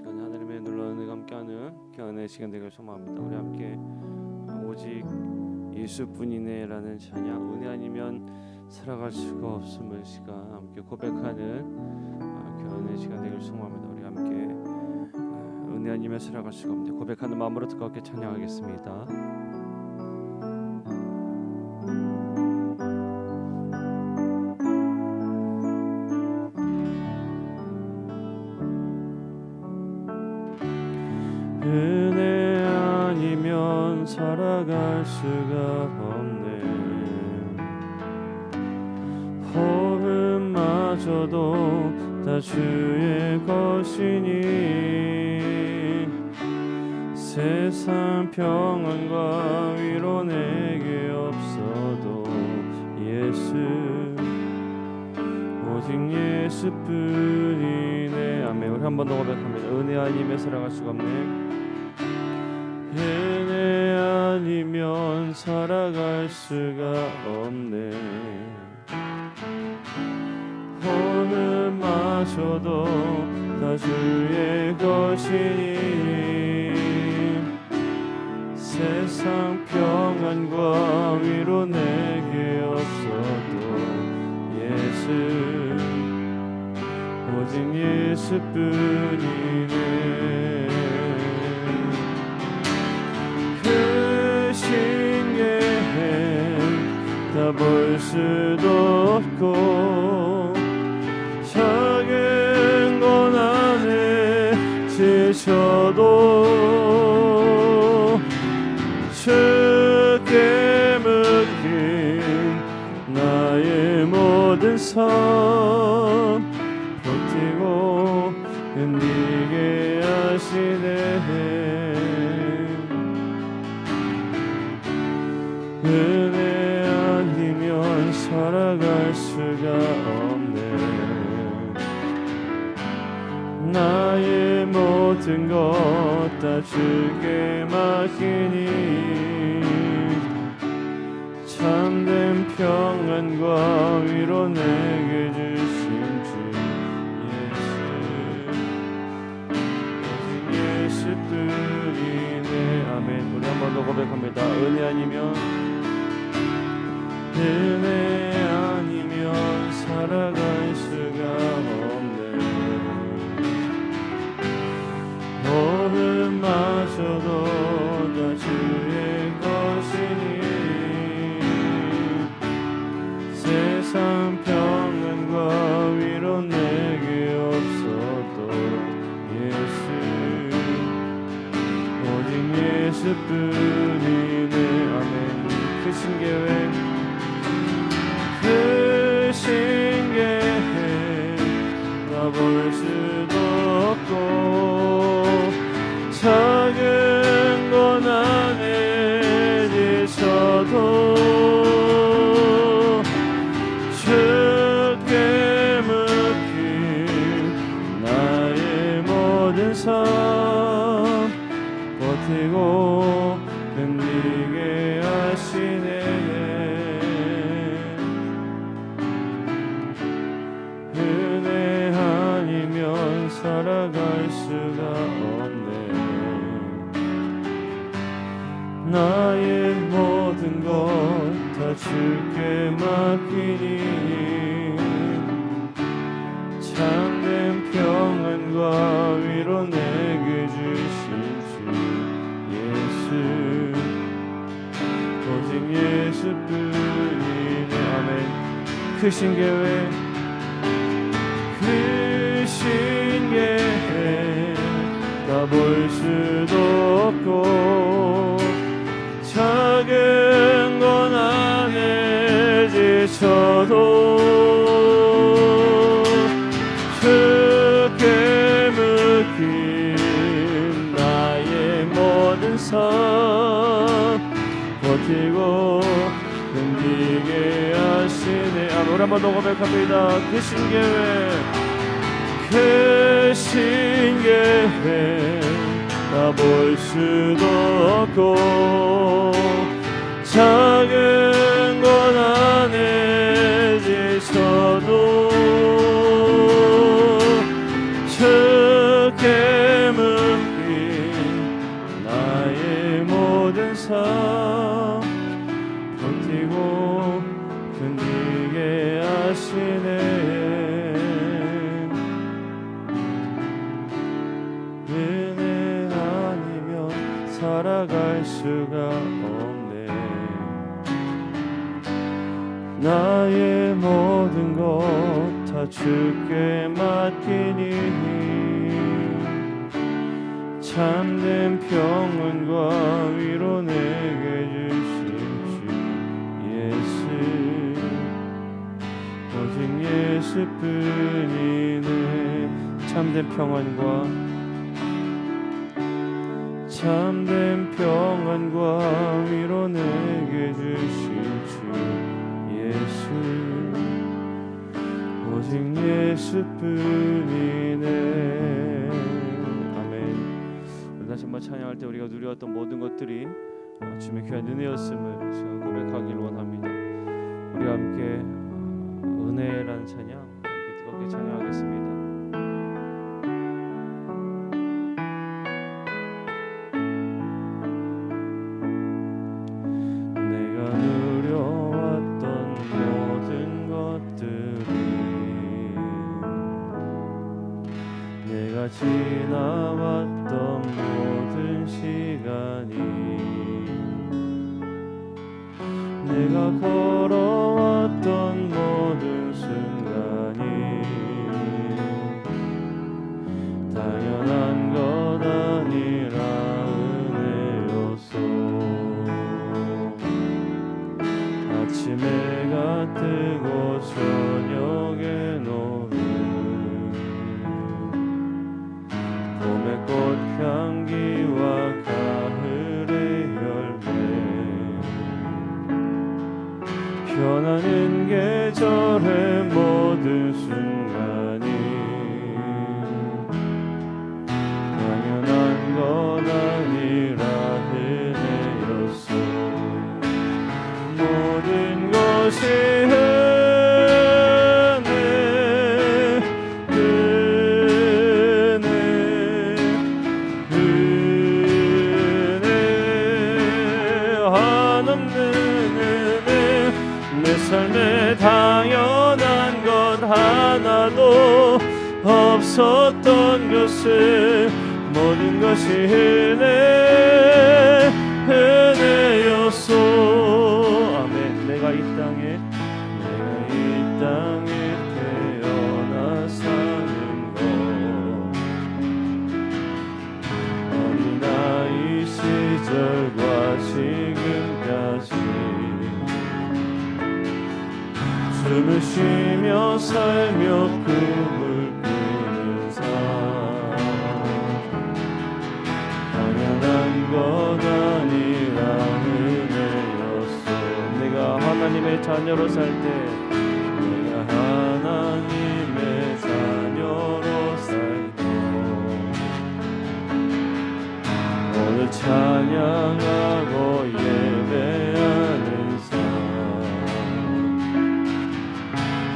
시간에 하나님의 놀라운 은혜가 함께하는 귀한 시간 되길 소망합니다. 우리 함께 오직 예수뿐이네라는 찬양, 은혜 아니면 살아갈 수가 없음을 시간 함께 고백하는 귀한 시간 되길 소망합니다. 우리 함께 은혜 아니면 살아갈 수가 없는데 고백하는 마음으로 뜨겁게 찬양하겠습니다. 은혜 아니면 살아갈 수가 없네. 호흡마저도 다 주의 것이니 세상 평안과 위로 내게 없어도 예수 오직 예수뿐이네. 아멘. 우리 한 번 더 고백합니다. 은혜 아니면 살아갈 수가 없네. 은혜 아니면 살아갈 수가 없네. 오늘마저도 다 주의 것이니 세상 평안과 위로 내게 없어도 예수 오직 예수뿐이네. 그 신기해 다 볼 수도 없고 작은 건 안에 지쳐도 주께 맡긴 나의 모든 삶 버티고 견디게 하시네. 은혜 아니면 살아갈 수가 없네. 나의 모든 것 다 주께 맡기니 참된 평안과 위로 내게 주신 주 예수 오직 예수뿐이네. 아멘. 우리 한 번 더 고백합니다. 은혜 아니면 살아갈 수가 없네. 오늘마저도 다 주의 것이니 세상 평안과 위로 내게 없어도 예수 오직 예수뿐이네. 아멘. 크신 계획 다 볼 수도 없고 작은 건 안에 지쳐도 주께 맡긴 나의 모든 삶 버티고 견디게 하시네. 은혜 아니면 살아갈 수가 없네. 나의 모든 것 다 주께 맡기니 참된 평안과 위로 내게 주신 주 예수 오직 예수뿐이네. 아멘. 크신 계획 다 볼 수도 없고 작은 건 안에 지쳐도 주께 맡긴 나의 모든 삶 버티고 견디게 하시네. 아멘. 우리 한번 더 고백합니다. 크신 계획 다 볼 수도 없고 작은 건 안에 지쳐도 주께 살아갈 수가 없네. 나의 모든 것 다 주께 맡기니 참된 평안과 위로 내게 주신 주 예수, 오직 예수뿐이네. 참된 평안과 위로 내게 주신 주 예수, 오직 예수뿐이네. 아멘. 우리 다시 한번 찬양할 때 우리가 누려왔던 모든 것들이 주님의 귀한 은혜였음을 지금 고백하길 원합니다. 우리와 함께 은혜라는 찬양 함께 뜨겁게 찬양하겠습니다. 지나왔던 모든 시간이, 내가 걸어왔던 모든 순간이 당연한 것 아니라 은혜였소. 아침 해가 뜨고 저녁에 노는 봄의 꽃향기와 가을의 열매, 변하는 계절의 모든 순간이 당연한 것 아니라 은혜였소. 모든 것이 삶에 당연한 것 하나도 없었던 것을 모든 것이 은혜였소. 아멘. 내가 이 땅에 태어나 사는 것, 어린아이 시절과 지금까지 숨을 쉬며 살며 꿈을 꾸는 삶, 당연한 것 아니라 은혜였소. 내가 하나님의 자녀로 살 때, 내가 하나님의 자녀로 살 때, 오늘 찬양하고 예배하는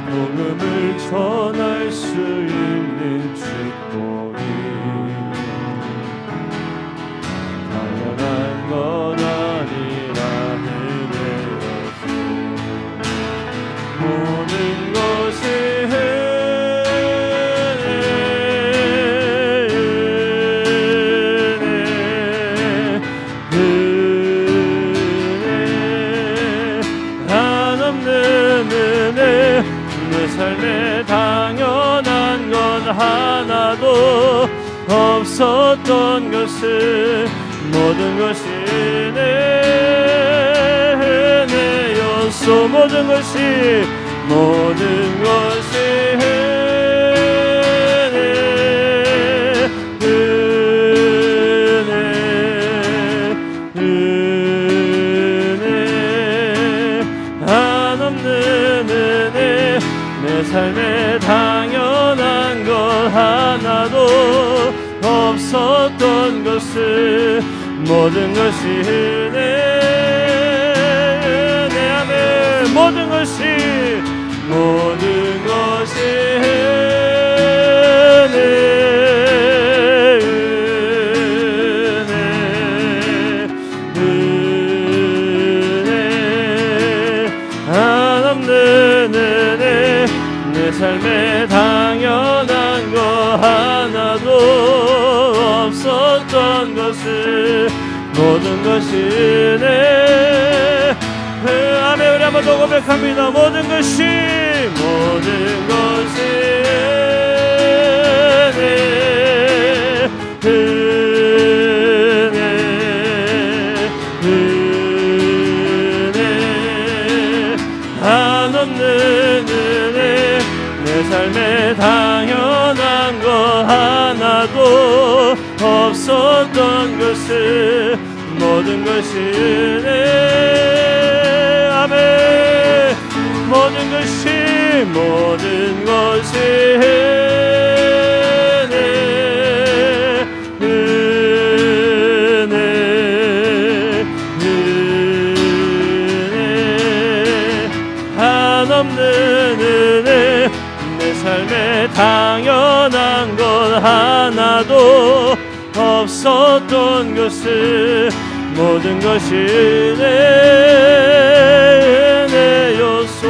복음을 전할 수 있는 축복이 당연한 것 아니라 은혜였소. 모든 것이 한없는 은혜, 내 삶에 당연한 건 하나도 없었던 것을 모든 것이 은혜였소. 모든 것이 한없는 은혜, 내 삶에 당연한 것 하나도 없었던 것을 모든 것이 은혜. 아멘. 모든 것이 한없는 은혜, 내 삶에 당연한 것 하나도 없었던 것을 모든 것이 은혜. 아멘. 우리 한번 더 고백합니다. 모든 것이 은혜, 은혜, 한없는 은혜. 내 삶에 당연한 것 하나도 없었던 것을 모든 것이 은혜. 아멘. 모든 것이 은혜, 은혜, 은혜, 한없는 은혜. 내 삶에 당연한 것 하나도 없었던 것을 모든 것이 은혜였소.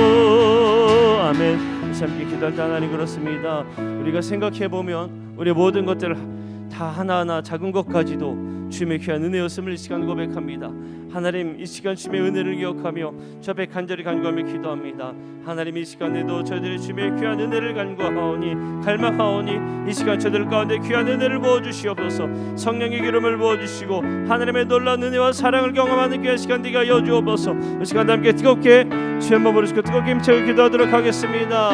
아멘. 함께 기도할 때 하나님 그렇습니다. 우리가 생각해보면 우리 모든 것들 다 하나하나 작은 것까지도 주님의 귀한 은혜였음을 이 시간 고백합니다. 하나님, 이 시간 주님의 은혜를 기억하며 저 앞에 간절히 간구하며 기도합니다. 하나님, 이 시간에도 저희들이 주님의 귀한 은혜를 간구하오니 갈망하오니 이 시간 저들 가운데 귀한 은혜를 부어주시옵소서. 성령의 기름을 부어주시고 하나님의 놀라운 은혜와 사랑을 경험하는 그 시간 되게 여주옵소서. 이 시간 함께 뜨겁게 주의 몸을 부르시고 뜨겁게 힘차게 기도하도록 하겠습니다.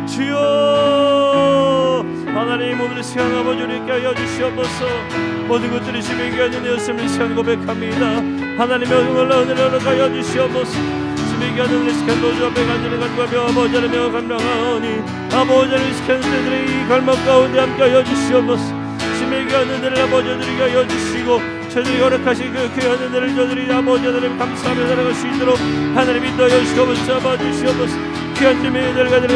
주여, 하나님 오늘 시간 아버지 우리께 하여 주시옵소서. 모든 것들이 주님의 귀한 은혜였음을 이 시간 고백합니다. 하나님의 놀라운 은혜를 하여 주시옵소서. 주님의 귀한 은혜를 시간 노주 앞에 간절히 간구하며 아버지 하나님여 감당하오니 아버지 하나님 시간 때들의 이 갈망 가운데 함께 하여 주시옵소서. 주님의 귀한 은혜를 아버지 하나님께 하여 주시고 저들이 허락하신 그 귀한 은혜를 저들이 아버지 하나님 감사하며 살아갈 수 있도록 하나님 인도하여 주시옵소서. 아버지 주시옵소서. 귀한 주님의 은혜를 가지고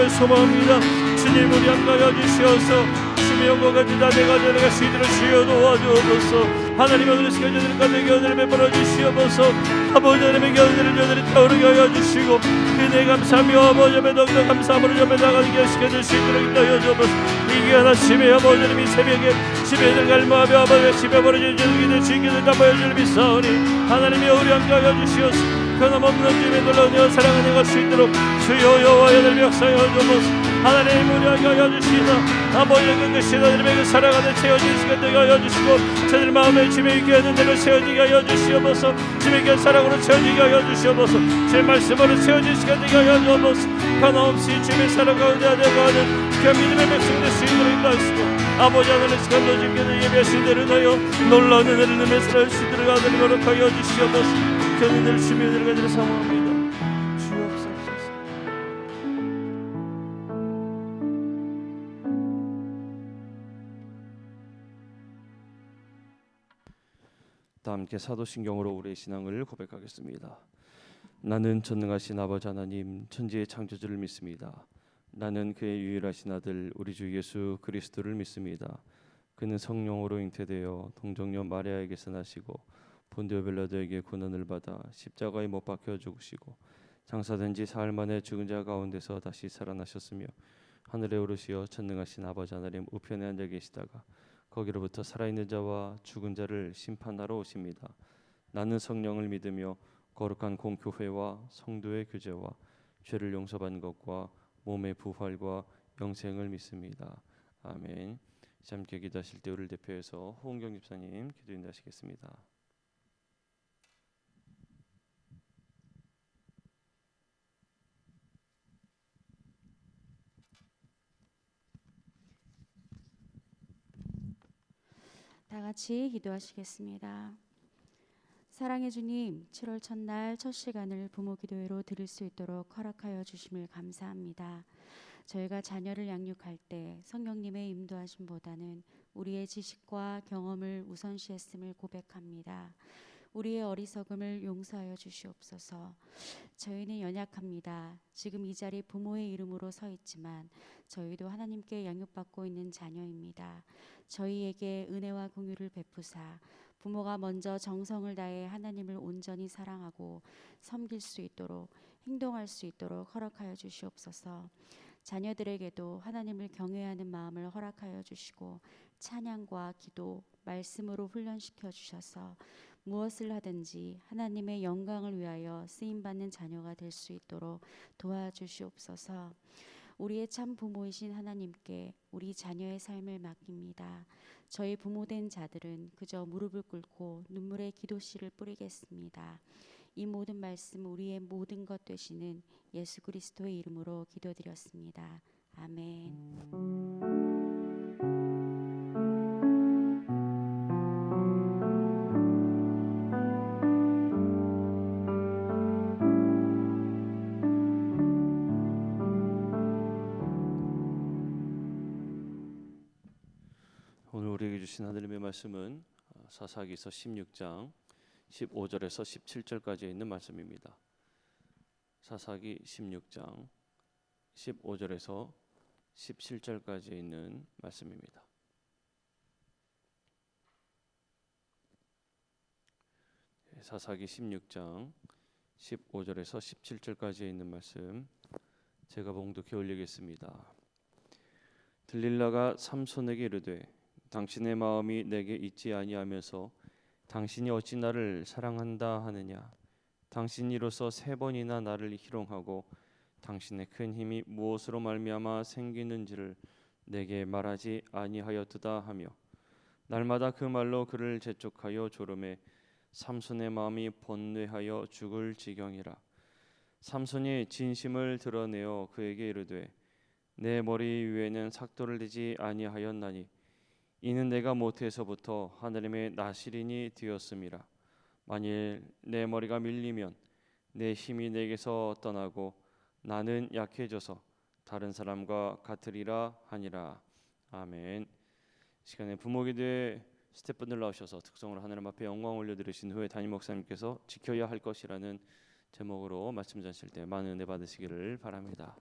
소망합니다. 주님 우리 함께 하여 주시옵소서. 주님의 영광과 다 내가 내가 수 있도록 주여 도와주옵소서. 하나님 오늘 시간 저들의 가운데 견해를 베풀어 주시옵소서. 아버지 하나님의 견해를 저들이 타오르게 하여 주시고 그네 감사하며 아버지 앞에 더욱더 감사함으로 좀 나가는 게 시켜줄 수 있도록 인도하여 주옵소서. 이 귀한 아침에 아버지 하나님 이 새벽에 집에들 갈망하며 아버지 집에 버려진 저들의 주인께서 다 보여줄 믿사오니 하나님이 우리 함께 하여 주시옵소서. 변함없는 주님의 놀라운 여 사랑을 내갈 수 있도록 주여 여호와의 늘 역사에 주옵소서. 하나님 우리에게 하여 주시나 아버지의 끝끝이 너희들에게 그 사랑하는 채워진 시간 되게 하여 주시고 저들 마음에 주님의 있게 하는 대로 채워지게 하여 주시옵소서. 주님의 사랑으로 채워지게 하여 주시옵소서. 제 말씀으로 채워진 시간 되게 하여 주옵소서. 변함없이 주님의 사랑 가운데 되어가는 귀한 믿음의 백성 될 수 있도록 인도하시고 아버지 하나님 시간도 주님께서 예배하신 대로 하여 놀라운 은혜를 누리며 살아갈 수 있도록 아들을 거룩하여 주시옵소서. 그 은혜를 주님의 은혜를 가지고 사모합니다. 다 함께 사도신경으로 우리의 신앙을 고백하겠습니다. 나는 전능하신 아버지 하나님 천지의 창조주를 믿습니다. 나는 그의 유일하신 아들 우리 주 예수 그리스도를 믿습니다. 그는 성령으로 잉태되어 동정녀 마리아에게서 나시고 본디오 빌라도에게 고난을 받아 십자가에 못 박혀 죽으시고 장사된 지 사흘 만에 죽은 자 가운데서 다시 살아나셨으며 하늘에 오르시어 전능하신 아버지 하나님 우편에 앉아 계시다가 거기로부터 살아있는 자와 죽은 자를 심판하러 오십니다. 나는 성령을 믿으며 거룩한 공교회와 성도의 교제와 죄를 용서받는 것과 몸의 부활과 영생을 믿습니다. 아멘. 함께 기도하실 때 우리를 대표해서 호은경 집사님 기도 인도하시겠습니다. 다 같이 기도하시겠습니다. 사랑의 주님, 7월 첫날 첫 시간을 부모 기도회로 드릴 수 있도록 허락하여 주심을 감사합니다. 저희가 자녀를 양육할 때 성령님의 인도하심보다는 우리의 지식과 경험을 우선시했음을 고백합니다. 우리의 어리석음을 용서하여 주시옵소서. 저희는 연약합니다. 지금 이 자리 부모의 이름으로 서 있지만 저희도 하나님께 양육받고 있는 자녀입니다. 저희에게 은혜와 공유를 베푸사 부모가 먼저 정성을 다해 하나님을 온전히 사랑하고 섬길 수 있도록 행동할 수 있도록 허락하여 주시옵소서. 자녀들에게도 하나님을 경외하는 마음을 허락하여 주시고 찬양과 기도, 말씀으로 훈련시켜 주셔서 무엇을 하든지 하나님의 영광을 위하여 쓰임받는 자녀가 될 수 있도록 도와주시옵소서. 우리의 참 부모이신 하나님께 우리 자녀의 삶을 맡깁니다. 저희 부모된 자들은 그저 무릎을 꿇고 눈물의 기도씨를 뿌리겠습니다. 이 모든 말씀 우리의 모든 것 되시는 예수 그리스도의 이름으로 기도드렸습니다. 아멘. 오늘 우리에게 주신 하나님의 말씀은 사사기서 16장 15절에서 17절까지 있는 말씀입니다. 사사기 16장 15절에서 17절까지 있는 말씀입니다. 사사기 16장 15절에서 17절까지 있는 말씀 제가 봉독해 올리겠습니다. 들릴라가 삼손에게 이르되 당신의 마음이 내게 있지 아니하면서 당신이 어찌 나를 사랑한다 하느냐. 당신이 이로써 3번이나 나를 희롱하고 당신의 큰 힘이 무엇으로 말미암아 생기는지를 내게 말하지 아니하였도다 하며 날마다 그 말로 그를 재촉하여 조름에 삼손의 마음이 번뇌하여 죽을 지경이라. 삼손이 진심을 드러내어 그에게 이르되 내 머리 위에는 삭도를 대지 아니하였나니 이는 내가 모태에서부터 하나님의 나시린이 되었음이라. 만일 내 머리가 밀리면 내 힘이 내게서 떠나고 나는 약해져서 다른 사람과 같으리라 하니라. 아멘. 시간에 부모기도에 스태프분들 나오셔서 특성으로 하나님 앞에 영광 올려드리신 후에 담임 목사님께서 지켜야 할 것이라는 제목으로 말씀 전하실 때 많은 은혜 받으시기를 바랍니다.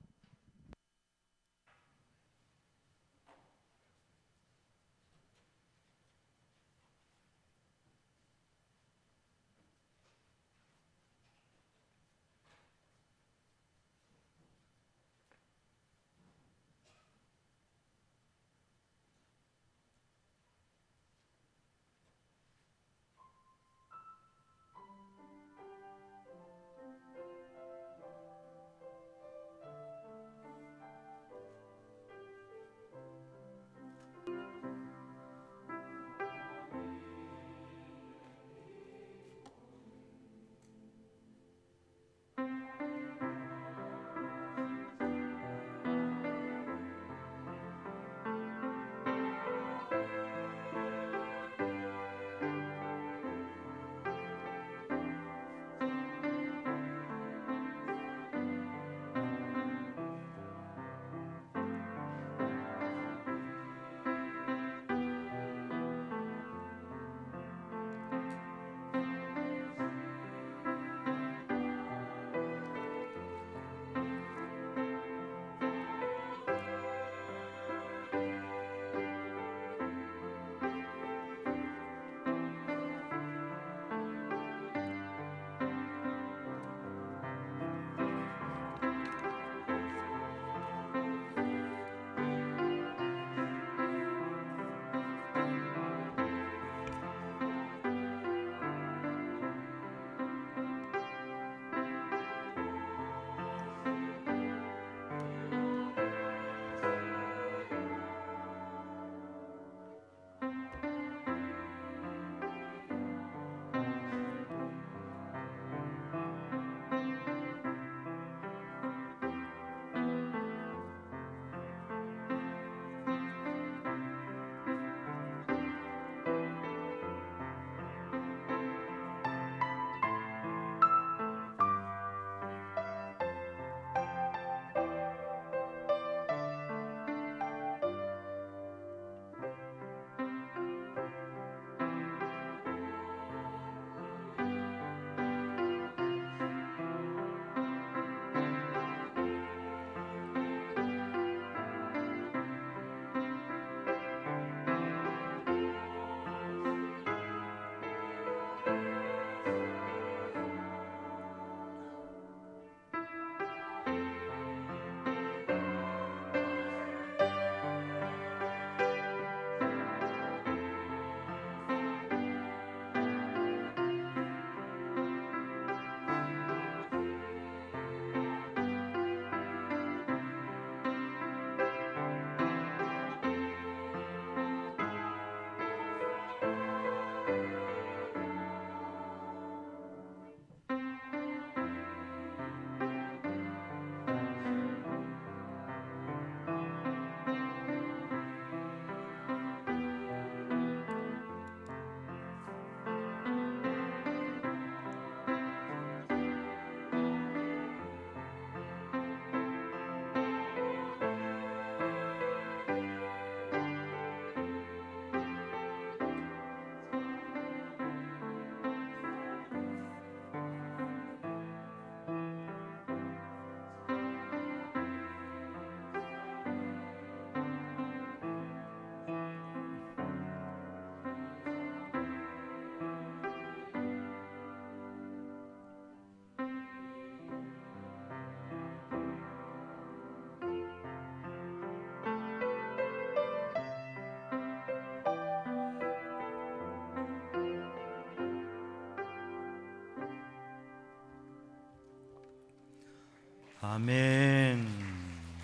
아멘.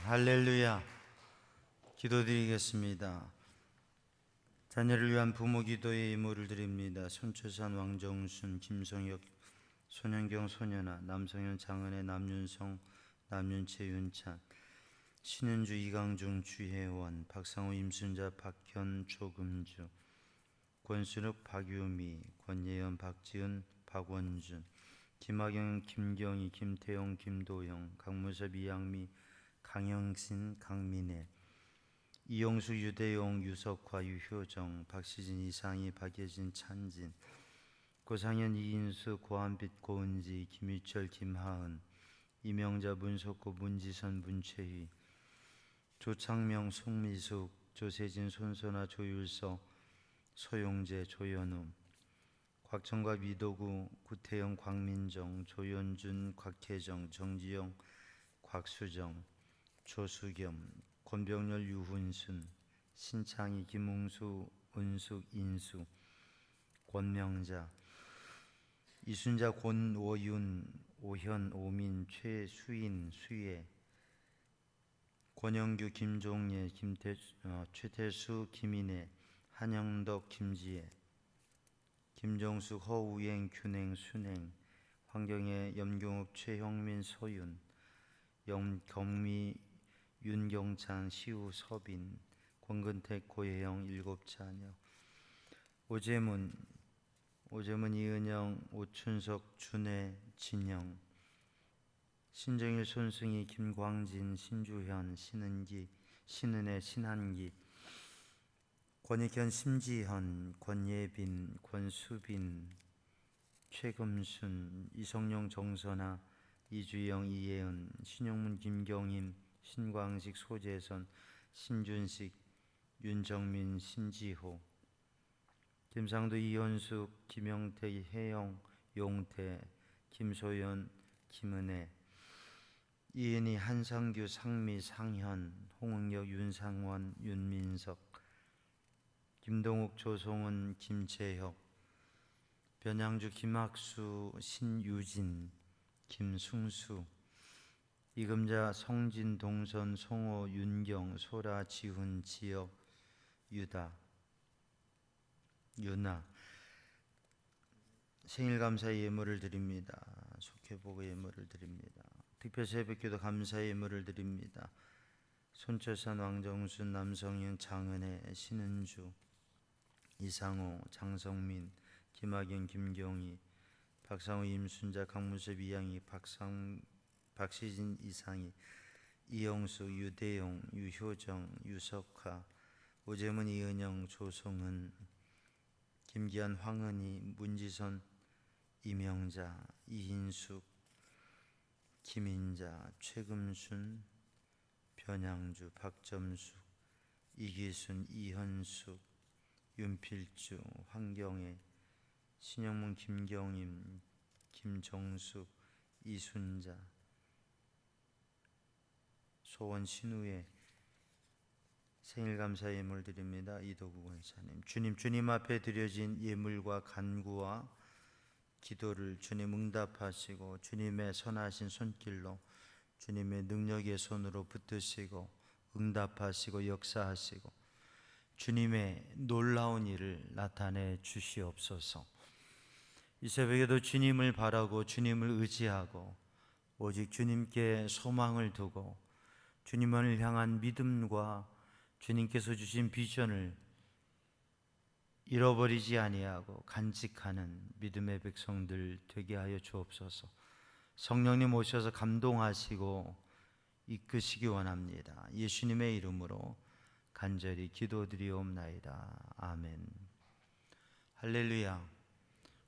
할렐루야. 기도드리겠습니다. 자녀를 위한 부모 기도의 예물을 드립니다. 손초산 왕정순, 김성혁, 손현경, 소년아, 남성현, 장은혜, 남윤성, 남윤채, 윤찬, 신은주, 이강중, 주혜원, 박상호, 임순자, 박현, 조금주, 권순욱, 박유미, 권예연, 박지은, 박원준, 김학영, 김경희, 김태용, 김도영, 강무섭, 이양미, 강영신, 강민혜, 이용수, 유대용, 유석화, 유효정, 박시진, 이상희, 박예진, 찬진, 고상현, 이인수, 고한빛, 고은지, 김유철, 김하은, 이명자, 문석구, 문지선, 문채희, 조창명, 송미숙, 조세진, 손선아, 조율서, 소용재, 조연우, 곽정과 미도구, 구태영, 광민정, 조연준, 곽혜정, 정지영, 곽수정, 조수겸, 권병렬, 유훈순, 신창희, 김웅수, 은숙, 인수, 권명자, 이순자, 권오윤, 오현, 오민, 최수인, 수예, 권영규, 김종예, 최태수, 김인혜, 한영덕, 김지혜, 김정숙, 허우행, 균행, 순행, 황경혜, 염경욱, 최형민, 소윤, 영경미, 윤경찬, 시우, 서빈, 권근택, 고혜영, 일곱 자녀, 오재문, 이은영, 오춘석, 준혜, 진영, 신정일, 손승희, 김광진, 신주현, 신은기, 신은혜, 신한기, 권익현, 심지현, 권예빈, 권수빈, 최금순, 이성용, 정선아, 이주영, 이예은, 신영문, 김경임, 신광식, 소재선, 신준식, 윤정민, 신지호, 김상도, 이현숙, 김영태, 혜영, 용태, 김소연, 김은혜, 이은희, 한상규, 상미, 상현, 홍응혁, 윤상원, 윤민석, 김동욱, 조송은, 김재혁, 변양주, 김학수, 신유진, 김승수, 이금자, 성진, 동선, 송호, 윤경, 소라, 지훈, 지혁, 유다, 유나. 생일 감사 예물을 드립니다. 속회보고 예물을 드립니다. 특별 새벽기도 감사 예물을 드립니다. 손철산, 왕정순, 남성현, 장은혜, 신은주, 이상호, 장성민, 김학영, 김경희, 박상우, 임순자, 강무섭, 이양희, 박시진, 이상희, 이영수, 유대용, 유효정, 유석화, 오재문, 이은영, 조성은, 김기한, 황은희, 문지선, 이명자, 이인숙, 김인자, 최금순, 변양주, 박점숙, 이기순, 이현숙, 윤필주, 황경애, 신영문, 김경임, 김정숙, 이순자, 소원, 신우의 생일 감사 예물 드립니다. 이도구 권사님, 주님 앞에 드려진 예물과 간구와 기도를 주님 응답하시고 주님의 선하신 손길로 주님의 능력의 손으로 붙드시고 응답하시고 역사하시고 주님의 놀라운 일을 나타내 주시옵소서. 이 새벽에도 주님을 바라고 주님을 의지하고 오직 주님께 소망을 두고 주님을 향한 믿음과 주님께서 주신 비전을 잃어버리지 아니하고 간직하는 믿음의 백성들 되게 하여 주옵소서. 성령님 오셔서 감동하시고 이끄시기 원합니다. 예수님의 이름으로 간절히 기도드리옵나이다. 아멘. 할렐루야.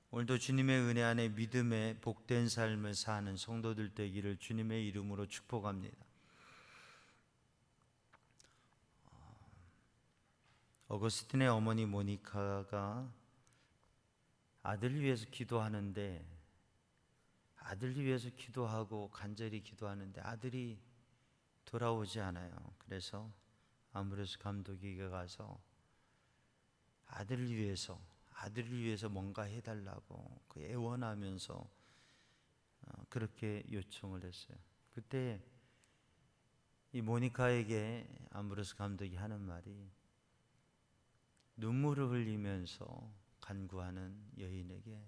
오늘도 주님의 은혜 안에 믿음의 복된 삶을 사는 성도들 되기를 주님의 이름으로 축복합니다. 어거스틴의 어머니 모니카가 아들을 위해서 기도하는데 아들을 위해서 기도하고 간절히 기도하는데 아들이 돌아오지 않아요. 그래서 아무레스 감독에게 가서 아들을 위해서 뭔가 해달라고 애원하면서 그렇게 요청을 했어요. 그때 이 모니카에게 암브로스 감독이 하는 말이, 눈물을 흘리면서 간구하는 여인에게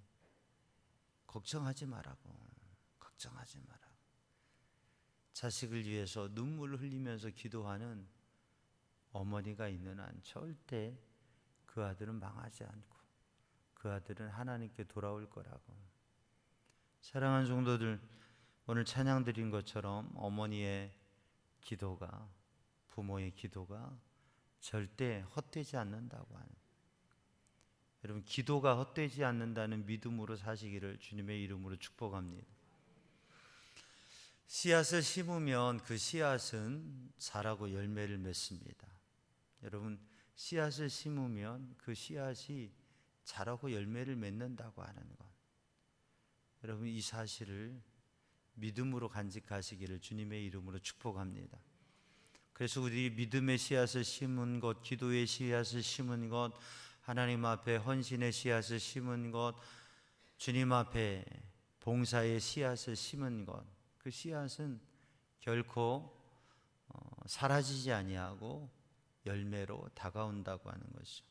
걱정하지 말라고, 걱정하지 말라고. 자식을 위해서 눈물을 흘리면서 기도하는 어머니가 있는 한 절대 그 아들은 망하지 않고 그 아들은 하나님께 돌아올 거라고. 사랑하는 성도들, 오늘 찬양 드린 것처럼 어머니의 기도가, 부모의 기도가 절대 헛되지 않는다고 하는, 여러분 기도가 헛되지 않는다는 믿음으로 사시기를 주님의 이름으로 축복합니다. 씨앗을 심으면 그 씨앗은 자라고 열매를 맺습니다. 여러분 씨앗을 심으면 그 씨앗이 자라고 열매를 맺는다고 하는 것, 여러분 이 사실을 믿음으로 간직하시기를 주님의 이름으로 축복합니다. 그래서 우리 믿음의 씨앗을 심은 것, 기도의 씨앗을 심은 것, 하나님 앞에 헌신의 씨앗을 심은 것, 주님 앞에 봉사의 씨앗을 심은 것, 그 씨앗은 결코 사라지지 아니하고 열매로 다가온다고 하는 것이죠.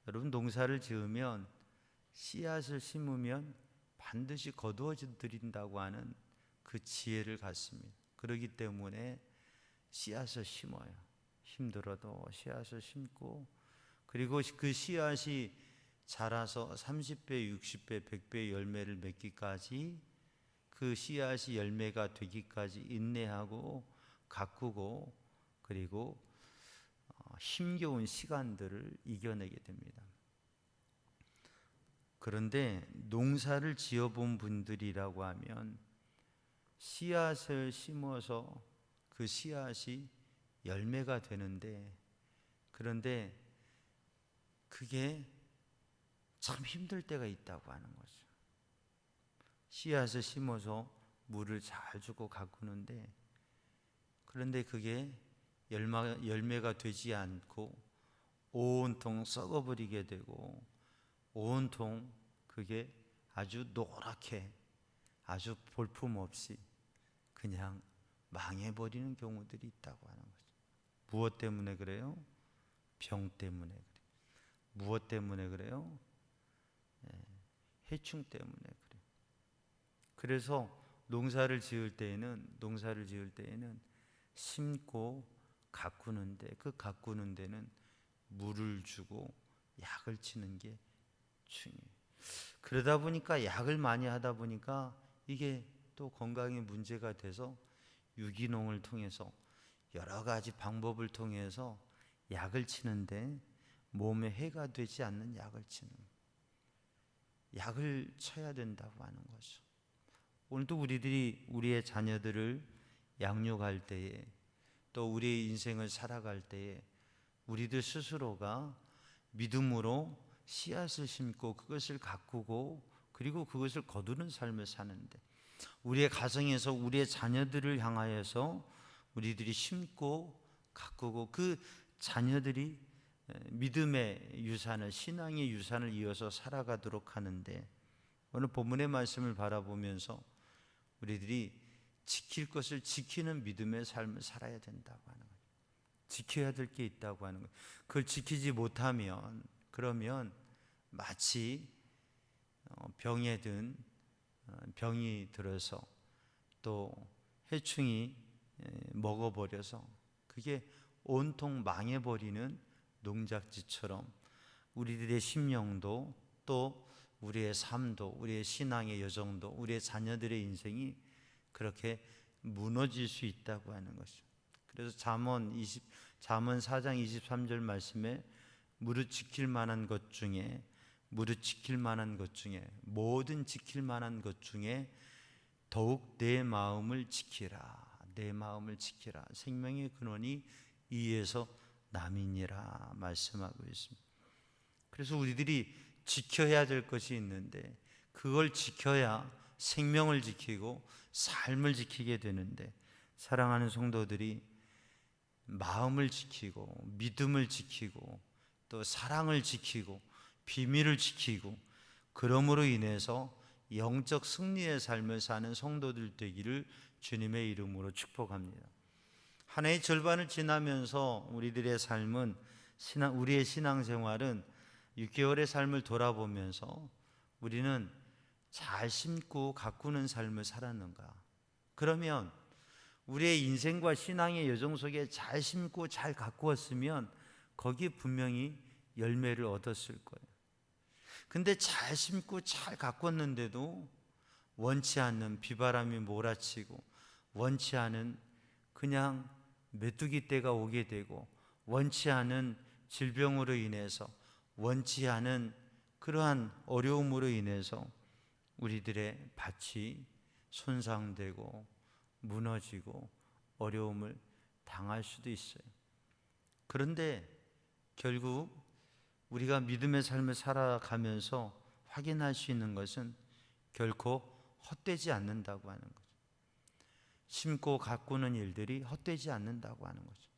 여러분 농사를 지으면 씨앗을 심으면 반드시 거두어져 드린다고 하는 그 지혜를 갖습니다. 그렇기 때문에 씨앗을 심어요. 힘들어도 씨앗을 심고, 그리고 그 씨앗이 자라서 30배, 60배, 100배 열매를 맺기까지, 그 씨앗이 열매가 되기까지 인내하고 가꾸고, 그리고 힘겨운 시간들을 이겨내게 됩니다. 그런데 농사를 지어본 분들이라고 하면 씨앗을 심어서 그 씨앗이 열매가 되는데, 그런데 그게 참 힘들 때가 있다고 하는 거죠. 씨앗을 심어서 물을 잘 주고 가꾸는데, 그런데 그게 열매가 되지 않고 온통 썩어버리게 되고, 온통 그게 아주 노랗게, 아주 볼품없이 그냥 망해버리는 경우들이 있다고 하는 거죠. 무엇 때문에 그래요? 병 때문에 그래요. 무엇 때문에 그래요? 해충 때문에 그래요. 그래서 농사를 지을 때에는 심고 가꾸는데, 그 가꾸는 데는 물을 주고 약을 치는 게 중요해요. 그러다 보니까 약을 많이 하다 보니까 이게 또 건강에 문제가 돼서 유기농을 통해서 여러 가지 방법을 통해서 약을 치는데 몸에 해가 되지 않는 약을 치는, 약을 쳐야 된다고 하는 거죠. 오늘도 우리들이 우리의 자녀들을 양육할 때에, 또 우리의 인생을 살아갈 때에 우리들 스스로가 믿음으로 씨앗을 심고 그것을 가꾸고 그리고 그것을 거두는 삶을 사는데, 우리의 가정에서 우리의 자녀들을 향하여서 우리들이 심고 가꾸고 그 자녀들이 믿음의 유산을, 신앙의 유산을 이어서 살아가도록 하는데, 오늘 본문의 말씀을 바라보면서 우리들이 지킬 것을 지키는 믿음의 삶을 살아야 된다고 하는 거예요. 지켜야 될 게 있다고 하는 거예요. 그걸 지키지 못하면, 그러면 마치 병에 든, 병이 들어서 또 해충이 먹어버려서 그게 온통 망해버리는 농작지처럼 우리들의 심령도, 또 우리의 삶도, 우리의 신앙의 여정도, 우리의 자녀들의 인생이 그렇게 무너질 수 있다고 하는 것이죠. 그래서 잠언 4장 23절 말씀에 무릇 지킬 만한 것 중에, 무릇 지킬 만한 것 중에, 모든 지킬 만한 것 중에 더욱 내 마음을 지키라, 내 마음을 지키라, 생명의 근원이 이에서 남이니라 말씀하고 있습니다. 그래서 우리들이 지켜야 될 것이 있는데, 그걸 지켜야 생명을 지키고 삶을 지키게 되는데, 사랑하는 성도들이 마음을 지키고 믿음을 지키고 또 사랑을 지키고 비밀을 지키고, 그러므로 인해서 영적 승리의 삶을 사는 성도들 되기를 주님의 이름으로 축복합니다. 한 해의 절반을 지나면서 우리들의 삶은 우리의 신앙생활은 6개월의 삶을 돌아보면서 우리는 잘 심고 가꾸는 삶을 살았는가? 그러면 우리의 인생과 신앙의 여정 속에 잘 심고 잘 가꾸었으면 거기에 분명히 열매를 얻었을 거예요. 근데 잘 심고 잘 가꿨는데도 원치 않는 비바람이 몰아치고 원치 않은 그냥 메뚜기 때가 오게 되고 원치 않은 질병으로 인해서 원치 않은 그러한 어려움으로 인해서 우리들의 밭이 손상되고 무너지고 어려움을 당할 수도 있어요. 그런데 결국 우리가 믿음의 삶을 살아가면서 확인할 수 있는 것은 결코 헛되지 않는다고 하는 거죠. 심고 가꾸는 일들이 헛되지 않는다고 하는 거죠.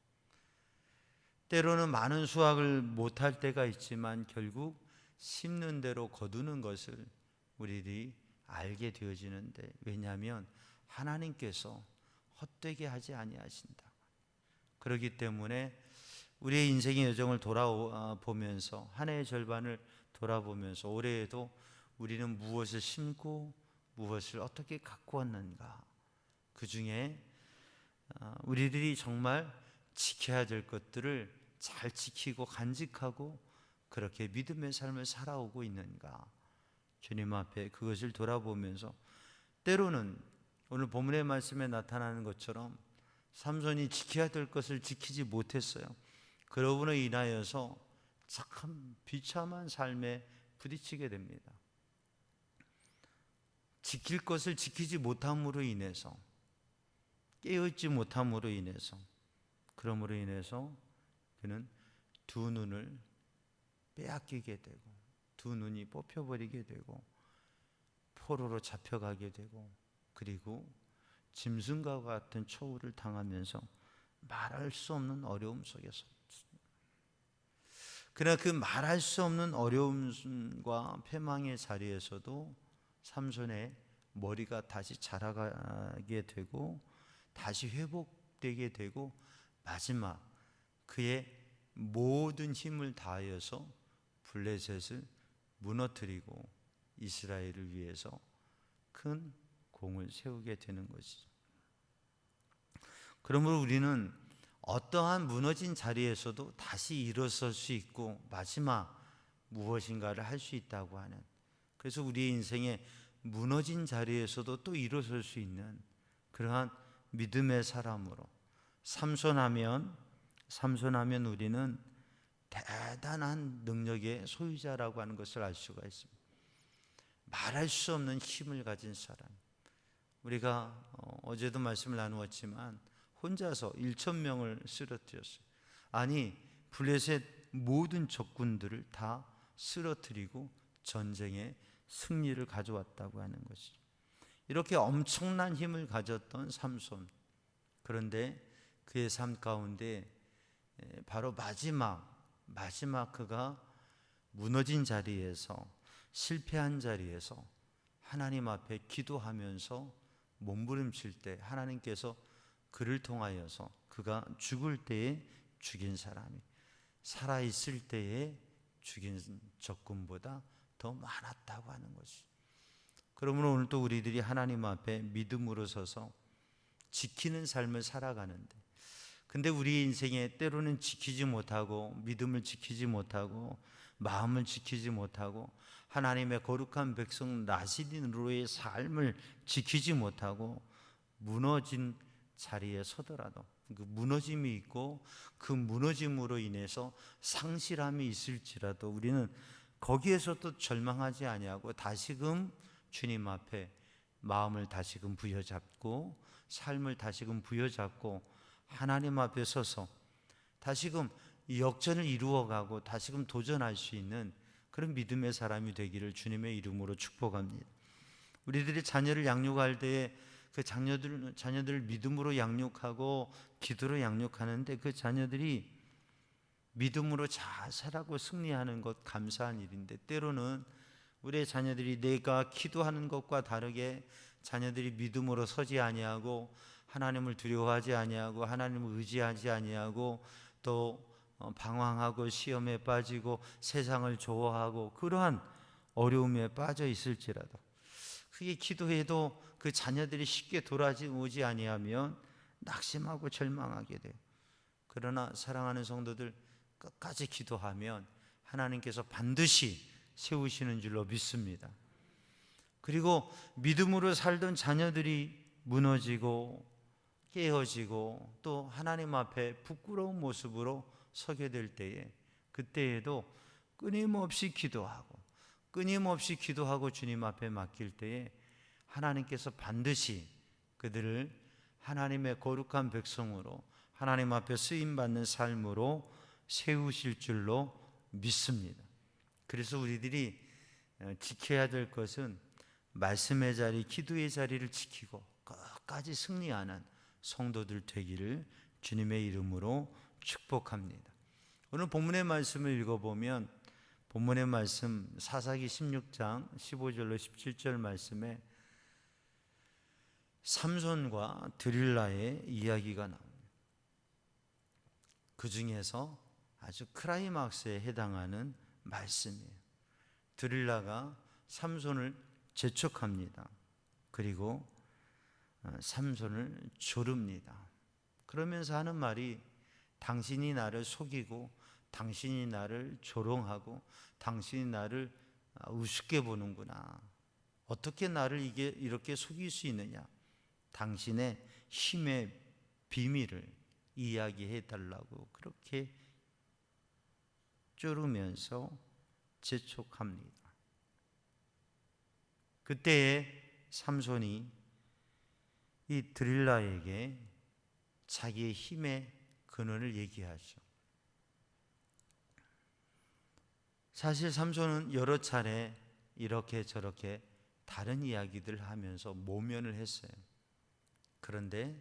때로는 많은 수확을 못할 때가 있지만 결국 심는 대로 거두는 것을 우리들이 알게 되어지는데, 왜냐하면 하나님께서 헛되게 하지 아니하신다. 그렇기 때문에 우리의 인생의 여정을 돌아보면서 한 해의 절반을 돌아보면서 올해에도 우리는 무엇을 심고 무엇을 어떻게 가꾸었는가, 그 중에 우리들이 정말 지켜야 될 것들을 잘 지키고 간직하고 그렇게 믿음의 삶을 살아오고 있는가, 주님 앞에 그것을 돌아보면서 때로는 오늘 본문의 말씀에 나타나는 것처럼 삼손이 지켜야 될 것을 지키지 못했어요. 그러므로 인하여서 참 비참한 삶에 부딪히게 됩니다. 지킬 것을 지키지 못함으로 인해서, 깨어있지 못함으로 인해서, 그러므로 인해서 그는 두 눈을 빼앗기게 되고 두 눈이 뽑혀버리게 되고 포로로 잡혀가게 되고 그리고 짐승과 같은 처우를 당하면서 말할 수 없는 어려움 속에서, 그러나 그 말할 수 없는 어려움과 패망의 자리에서도 삼손의 머리가 다시 자라게 되고 다시 회복되게 되고 마지막 그의 모든 힘을 다하여서 블레셋을 무너뜨리고 이스라엘을 위해서 큰 공을 세우게 되는 것이죠. 그러므로 우리는 어떠한 무너진 자리에서도 다시 일어설 수 있고 마지막 무엇인가를 할 수 있다고 하는, 그래서 우리의 인생에 무너진 자리에서도 또 일어설 수 있는 그러한 믿음의 사람으로 삼손하면 우리는 대단한 능력의 소유자라고 하는 것을 알 수가 있습니다. 말할 수 없는 힘을 가진 사람. 우리가 어제도 말씀을 나누었지만 혼자서 1,000명을 쓰러뜨렸어요. 아니 블레셋 모든 적군들을 다 쓰러뜨리고 전쟁에 승리를 가져왔다고 하는 것이죠. 이렇게 엄청난 힘을 가졌던 삼손, 그런데 그의 삶 가운데 바로 마지막 그가 무너진 자리에서, 실패한 자리에서 하나님 앞에 기도하면서 몸부림칠 때 하나님께서 그를 통하여서 그가 죽을 때에 죽인 사람이 살아있을 때에 죽인 적군보다 더 많았다고 하는 것이. 그러므로 오늘 또 우리들이 하나님 앞에 믿음으로 서서 지키는 삶을 살아가는데, 근데 우리 인생에 때로는 지키지 못하고 믿음을 지키지 못하고 마음을 지키지 못하고 하나님의 거룩한 백성 나시린으로의 삶을 지키지 못하고 무너진 자리에 서더라도 그 무너짐이 있고 그 무너짐으로 인해서 상실함이 있을지라도 우리는 거기에서도 절망하지 아니하고 다시금 주님 앞에 마음을 다시금 부여잡고 삶을 다시금 부여잡고 하나님 앞에 서서 다시금 역전을 이루어가고 다시금 도전할 수 있는 그런 믿음의 사람이 되기를 주님의 이름으로 축복합니다. 우리들이 자녀를 양육할 때에 그 자녀들을 믿음으로 양육하고 기도로 양육하는데 그 자녀들이 믿음으로 잘 살아고 승리하는 것 감사한 일인데, 때로는 우리의 자녀들이 내가 기도하는 것과 다르게 자녀들이 믿음으로 서지 아니하고 하나님을 두려워하지 아니하고 하나님을 의지하지 아니하고 또 방황하고 시험에 빠지고 세상을 좋아하고 그러한 어려움에 빠져 있을지라도 그게 기도해도 그 자녀들이 쉽게 돌아오지 아니하면 낙심하고 절망하게 돼요. 그러나 사랑하는 성도들, 끝까지 기도하면 하나님께서 반드시 세우시는 줄로 믿습니다. 그리고 믿음으로 살던 자녀들이 무너지고 깨어지고 또 하나님 앞에 부끄러운 모습으로 서게 될 때에, 그때에도 끊임없이 기도하고 주님 앞에 맡길 때에 하나님께서 반드시 그들을 하나님의 거룩한 백성으로 하나님 앞에 쓰임받는 삶으로 세우실 줄로 믿습니다. 그래서 우리들이 지켜야 될 것은 말씀의 자리, 기도의 자리를 지키고 끝까지 승리하는 성도들 되기를 주님의 이름으로 축복합니다. 오늘 본문의 말씀을 읽어보면 본문의 말씀 사사기 16장 15절로 17절 말씀에 삼손과 드릴라의 이야기가 나옵니다. 그 중에서 아주 크라이막스에 해당하는 말씀이에요. 드릴라가 삼손을 재촉합니다. 그리고 삼손을 조릅니다. 그러면서 하는 말이, 당신이 나를 속이고 당신이 나를 조롱하고 당신이 나를 우습게 보는구나. 어떻게 나를 이렇게 속일 수 있느냐. 당신의 힘의 비밀을 이야기해 달라고 그렇게 쪼르면서 재촉합니다. 그때에 삼손이 이 드릴라에게 자기의 힘의 근원을 얘기하죠. 사실 삼손은 여러 차례 이렇게 저렇게 다른 이야기들을 하면서 모면을 했어요. 그런데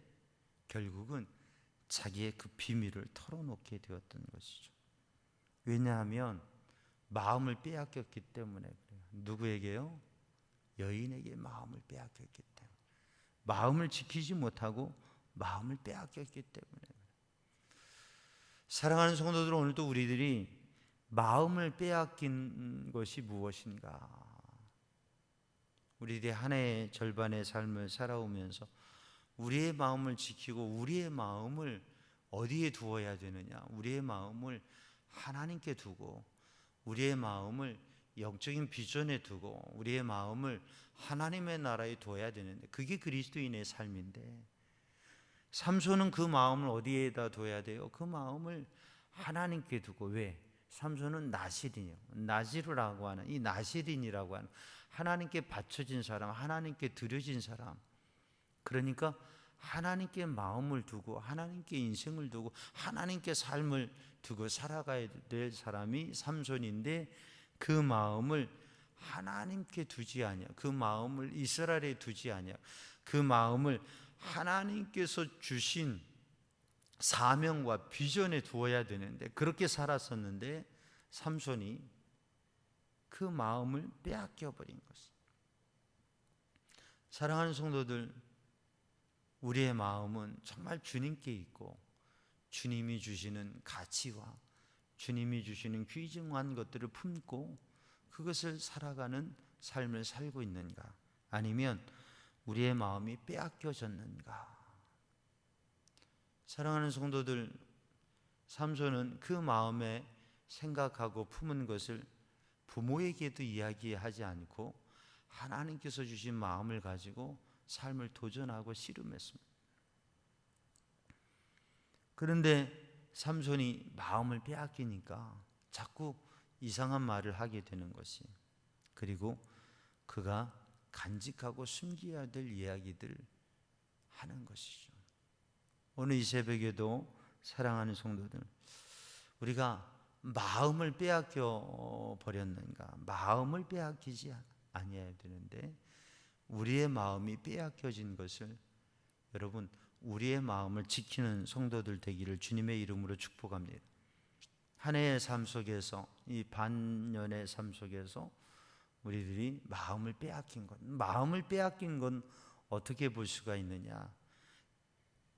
결국은 자기의 그 비밀을 털어놓게 되었던 것이죠. 왜냐하면 마음을 빼앗겼기 때문에 그래요. 누구에게요? 여인에게 마음을 빼앗겼기 때문에. 마음을 지키지 못하고 마음을 빼앗겼기 때문에. 사랑하는 성도들, 오늘도 우리들이 마음을 빼앗긴 것이 무엇인가? 우리들이 한 해의 절반의 삶을 살아오면서 우리의 마음을 지키고 우리의 마음을 어디에 두어야 되느냐? 우리의 마음을 하나님께 두고 우리의 마음을 영적인 비전에 두고 우리의 마음을 하나님의 나라에 둬야 되는데, 그게 그리스도인의 삶인데, 삼손은 그 마음을 어디에다 둬야 돼요? 그 마음을 하나님께 두고. 왜? 삼손은 나실이요, 나지르라고 하는, 이 나실인이라고 하는 하나님께 바쳐진 사람, 하나님께 드려진 사람. 그러니까 하나님께 마음을 두고 하나님께 인생을 두고 하나님께 삶을 두고 살아가야 될 사람이 삼손인데, 그 마음을 하나님께 두지 아니야. 그 마음을 이스라엘에 두지 아니야. 그 마음을 하나님께서 주신 사명과 비전에 두어야 되는데, 그렇게 살았었는데 삼손이 그 마음을 빼앗겨 버린 것입니다. 사랑하는 성도들, 우리의 마음은 정말 주님께 있고 주님이 주시는 가치와 주님이 주시는 귀중한 것들을 품고 그것을 살아가는 삶을 살고 있는가? 아니면 우리의 마음이 빼앗겨졌는가? 사랑하는 성도들, 삼손은 그 마음에 생각하고 품은 것을 부모에게도 이야기하지 않고 하나님께서 주신 마음을 가지고 삶을 도전하고 씨름했습니다. 그런데 삼손이 마음을 빼앗기니까 자꾸 이상한 말을 하게 되는 것이, 그리고 그가 간직하고 숨겨야 될 이야기들을 하는 것이죠. 오늘 이 새벽에도 사랑하는 성도들, 우리가 마음을 빼앗겨 버렸는가? 마음을 빼앗기지 아니해야 되는데, 우리의 마음이 빼앗겨진 것을, 여러분, 우리의 마음을 지키는 성도들 되기를 주님의 이름으로 축복합니다. 한 해의 삶 속에서, 이 반년의 삶 속에서 우리들이 마음을 빼앗긴 것. 마음을 빼앗긴 건 어떻게 볼 수가 있느냐?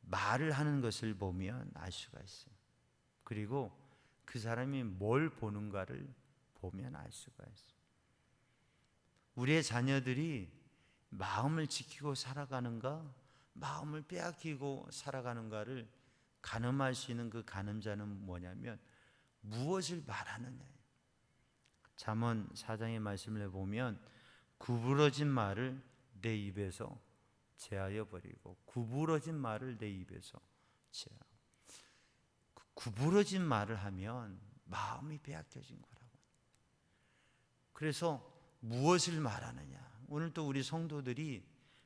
말을 하는 것을 보면 알 수가 있어요. 그리고 그 사람이 뭘 보는가를 보면 알 수가 있어요. 우리의 자녀들이 마음을 지키고 살아가는가, 마음을 빼앗기고 살아가는가를 가늠할 수 있는 그 가늠자는 뭐냐면 무엇을 말하느냐예요. 잠언 4장의 말씀을 보면 구부러진 말을 내 입에서 제하여 버리고, 구부러진 말을 내 입에서 제하. 구부러진 말을 하면 마음이 빼앗겨진 거라고. 그래서 무엇을 말하느냐? 오늘 또 우리 성도들이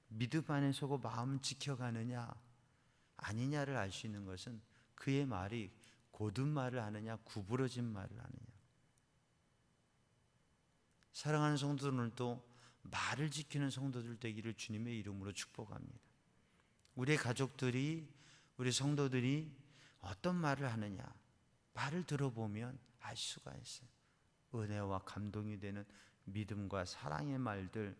믿음 안에 서고 마음을 지켜가느냐 아니냐를 알 수 있는 것은 그의 말이 곧은 말을 하느냐 구부러진 말을 하느냐. 사랑하는 성도들, 오늘도 말을 지키는 성도들 되기를 주님의 이름으로 축복합니다. 우리의 가족들이, 우리 성도들이 어떤 말을 하느냐, 말을 들어보면 알 수가 있어요. 은혜와 감동이 되는 믿음과 사랑의 말들,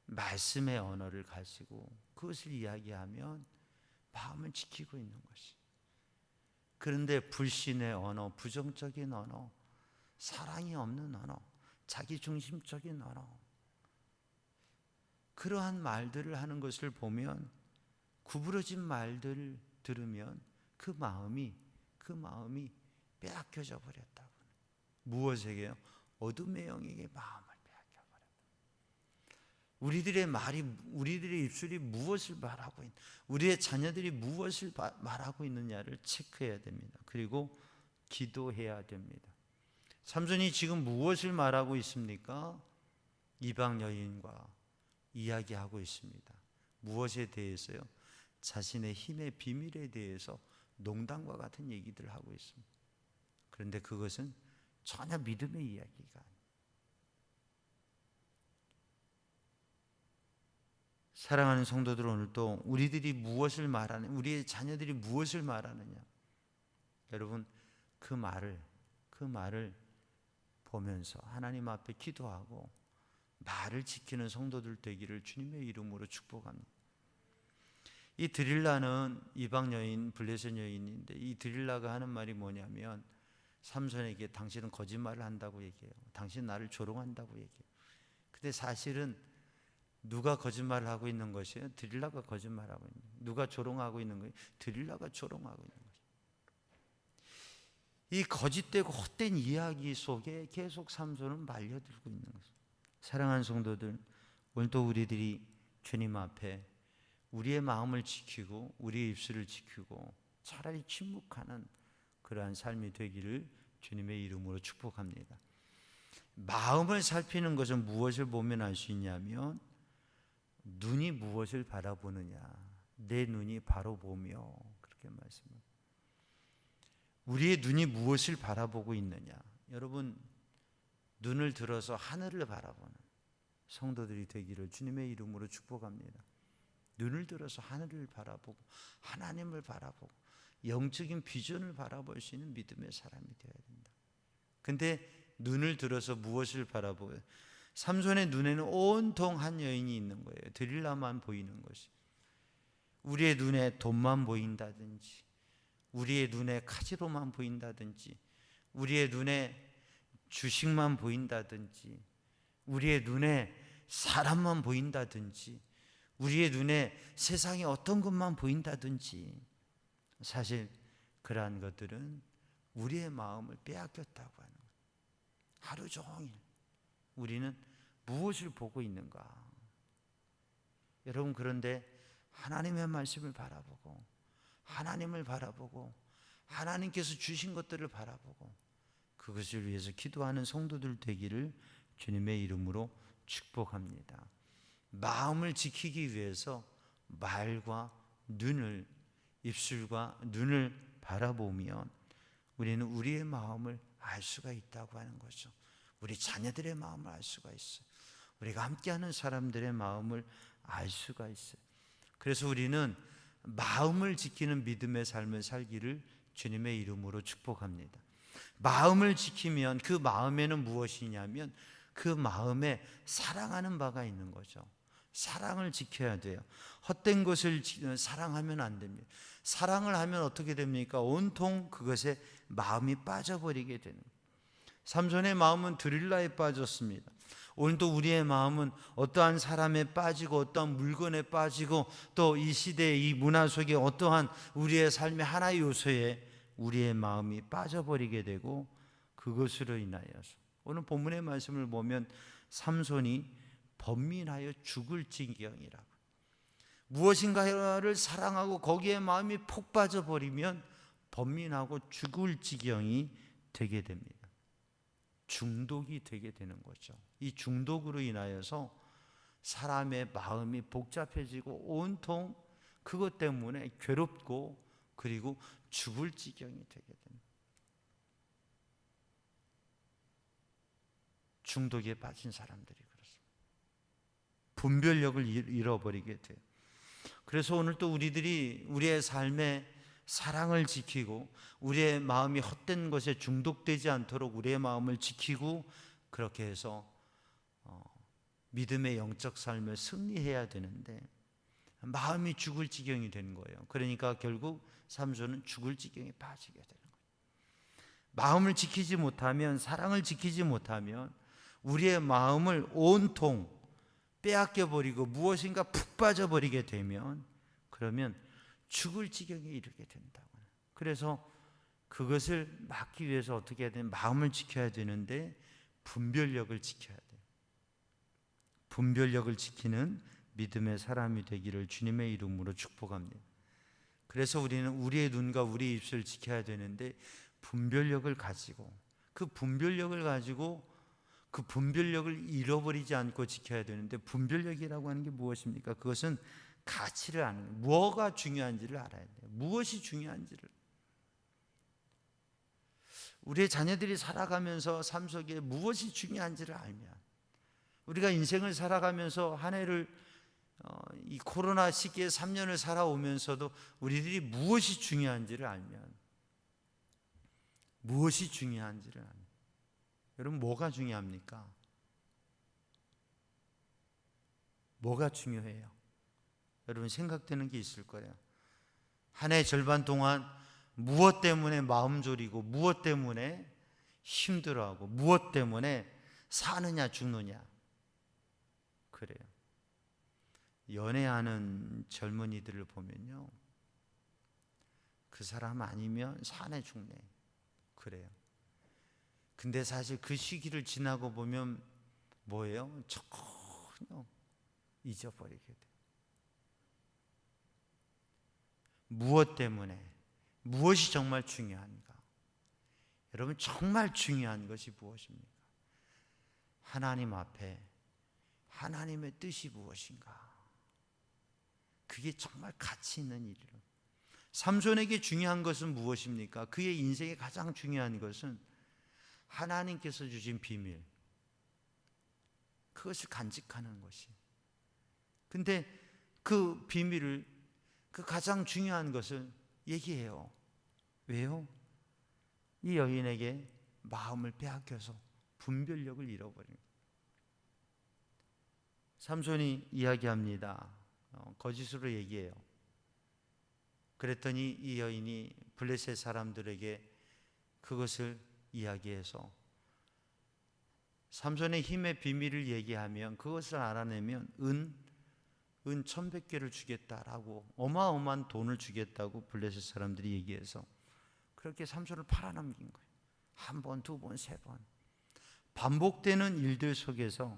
말씀의 언어를 가지고 그것을 이야기하면 마음을 지키고 있는 것이. 그런데 불신의 언어, 부정적인 언어, 사랑이 없는 언어, 자기중심적인 언어, 그러한 말들을 하는 것을 보면, 구부러진 말들을 들으면 그 마음이 빼앗겨져 버렸다고. 무엇에게요? 어둠의 영에게 마음을 빼앗겨 버렸다. 우리들의 말이, 우리들의 입술이 무엇을 말하고 있는, 우리의 자녀들이 무엇을 말하고 있느냐를 체크해야 됩니다. 그리고 기도해야 됩니다. 삼손이 지금 무엇을 말하고 있습니까? 이방 여인과 이야기하고 있습니다. 무엇에 대해서요? 자신의 힘의 비밀에 대해서 농담과 같은 얘기들을 하고 있습니다. 그런데 그것은 전혀 믿음의 이야기가 아니에요. 사랑하는 성도들, 오늘도 우리들이 무엇을 말하는, 우리의 자녀들이 무엇을 말하느냐, 여러분 그 말을 보면서 하나님 앞에 기도하고 말을 지키는 성도들 되기를 주님의 이름으로 축복합니다. 이 드릴라는 이방 여인, 블레셋 여인인데, 이 드릴라가 하는 말이 뭐냐면 삼손에게 당신은 거짓말을 한다고 얘기해요. 당신 나를 조롱한다고 얘기해요. 근데 사실은 누가 거짓말을 하고 있는 것이에요? 드릴라가 거짓말하고 있는 거예요. 누가 조롱하고 있는 거예요? 드릴라가 조롱하고 있는 거예요. 이 거짓되고 헛된 이야기 속에 계속 삼손은 말려들고 있는 것입니다. 사랑하는 성도들, 오늘도 우리들이 주님 앞에 우리의 마음을 지키고 우리의 입술을 지키고 차라리 침묵하는 그러한 삶이 되기를 주님의 이름으로 축복합니다. 마음을 살피는 것은 무엇을 보면 알 수 있냐면, 눈이 무엇을 바라보느냐, 내 눈이 바로 보며, 그렇게 말씀합니다. 우리의 눈이 무엇을 바라보고 있느냐. 여러분, 눈을 들어서 하늘을 바라보는 성도들이 되기를 주님의 이름으로 축복합니다. 눈을 들어서 하늘을 바라보고 하나님을 바라보고 영적인 비전을 바라볼 수 있는 믿음의 사람이 되어야 된다. 근데 눈을 들어서 무엇을 바라보요? 삼손의 눈에는 온통 한 여인이 있는 거예요. 드릴라만 보이는 것이. 우리의 눈에 돈만 보인다든지, 우리의 눈에 카지노만 보인다든지, 우리의 눈에 주식만 보인다든지, 우리의 눈에 사람만 보인다든지, 우리의 눈에 세상의 어떤 것만 보인다든지, 사실 그러한 것들은 우리의 마음을 빼앗겼다고 하는 거예요. 하루 종일 우리는 무엇을 보고 있는가? 여러분, 그런데 하나님의 말씀을 바라보고, 하나님을 바라보고, 하나님께서 주신 것들을 바라보고 그것을 위해서 기도하는 성도들 되기를 주님의 이름으로 축복합니다. 마음을 지키기 위해서 말과 눈을, 입술과 눈을 바라보면 우리는 우리의 마음을 알 수가 있다고 하는 거죠. 우리 자녀들의 마음을 알 수가 있어요. 우리가 함께하는 사람들의 마음을 알 수가 있어요. 그래서 우리는 마음을 지키는 믿음의 삶을 살기를 주님의 이름으로 축복합니다. 마음을 지키면 그 마음에는 무엇이냐면 그 마음에 사랑하는 바가 있는 거죠. 사랑을 지켜야 돼요. 헛된 것을 사랑하면 안 됩니다. 사랑을 하면 어떻게 됩니까? 온통 그것에 마음이 빠져버리게 되는 거예요. 삼손의 마음은 드릴라에 빠졌습니다. 오늘도 우리의 마음은 어떠한 사람에 빠지고 어떠한 물건에 빠지고 또 이 시대의 이 문화 속에 어떠한 우리의 삶의 하나의 요소에 우리의 마음이 빠져버리게 되고 그것으로 인하여서 오늘 본문의 말씀을 보면 삼손이 번민하여 죽을 지경이라고, 무엇인가를 사랑하고 거기에 마음이 폭 빠져버리면 번민하고 죽을 지경이 되게 됩니다. 중독이 되게 되는 거죠. 이 중독으로 인하여서 사람의 마음이 복잡해지고 온통 그것 때문에 괴롭고 그리고 죽을 지경이 되게 됩니다. 중독에 빠진 사람들이 그렇습니다. 분별력을 잃어버리게 돼요. 그래서 오늘 또 우리들이 우리의 삶에 사랑을 지키고 우리의 마음이 헛된 것에 중독되지 않도록 우리의 마음을 지키고 그렇게 해서 믿음의 영적 삶을 승리해야 되는데 마음이 죽을 지경이 되는 거예요. 그러니까 결국 삼손은 죽을 지경에 빠지게 되는 거예요. 마음을 지키지 못하면, 사랑을 지키지 못하면 우리의 마음을 온통 빼앗겨 버리고 무엇인가 푹 빠져버리게 되면 그러면 죽을 지경에 이르게 된다고. 그래서 그것을 막기 위해서 어떻게 해야 되냐? 마음을 지켜야 되는데 분별력을 지켜야 돼요. 분별력을 지키는 믿음의 사람이 되기를 주님의 이름으로 축복합니다. 그래서 우리는 우리의 눈과 우리의 입술을 지켜야 되는데 분별력을 가지고 그 분별력을 잃어버리지 않고 지켜야 되는데 분별력이라고 하는 게 무엇입니까? 그것은 가치를 아는 거예요. 뭐가 중요한지를 알아야 돼요. 무엇이 중요한지를. 우리의 자녀들이 살아가면서 삶 속에 무엇이 중요한지를 알면, 우리가 인생을 살아가면서 한 해를 이 코로나 시기에 3년을 살아오면서도 우리들이 무엇이 중요한지를 알면, 무엇이 중요한지를 알면, 여러분 뭐가 중요합니까? 뭐가 중요해요? 여러분 생각되는 게 있을 거예요. 한 해 절반 동안 무엇 때문에 마음 졸이고 무엇 때문에 힘들어하고 무엇 때문에 사느냐 죽느냐. 그래요. 연애하는 젊은이들을 보면요, 그 사람 아니면 사내 죽네. 그래요. 근데 사실 그 시기를 지나고 보면 뭐예요? 전혀 잊어버리게 돼요. 무엇 때문에, 무엇이 정말 중요한가? 여러분 정말 중요한 것이 무엇입니까? 하나님 앞에 하나님의 뜻이 무엇인가? 그게 정말 가치 있는 일이로. 삼손에게 중요한 것은 무엇입니까? 그의 인생에 가장 중요한 것은 하나님께서 주신 비밀, 그것을 간직하는 것이. 근데 그 비밀을, 그 가장 중요한 것을 얘기해요. 왜요? 이 여인에게 마음을 빼앗겨서 분별력을 잃어버린 거예요. 삼손이 이야기합니다. 거짓으로 얘기해요. 그랬더니 이 여인이 블레셋 사람들에게 그것을 이야기해서 삼손의 힘의 비밀을 얘기하면, 그것을 알아내면 은 1,100개를 주겠다라고, 어마어마한 돈을 주겠다고 블레셋 사람들이 얘기해서 그렇게 삼손을 팔아넘긴 거예요. 한 번, 두 번, 세 번 반복되는 일들 속에서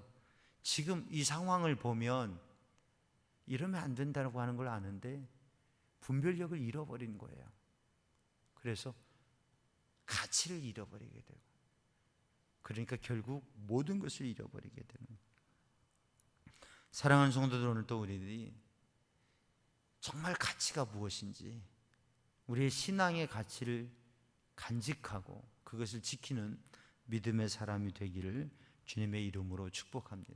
지금 이 상황을 보면 이러면 안 된다고 하는 걸 아는데 분별력을 잃어버린 거예요. 그래서 가치를 잃어버리게 되고, 그러니까 결국 모든 것을 잃어버리게 되는 거예요. 사랑하는 성도들, 오늘 또 우리들이 정말 가치가 무엇인지, 우리의 신앙의 가치를 간직하고 그것을 지키는 믿음의 사람이 되기를 주님의 이름으로 축복합니다.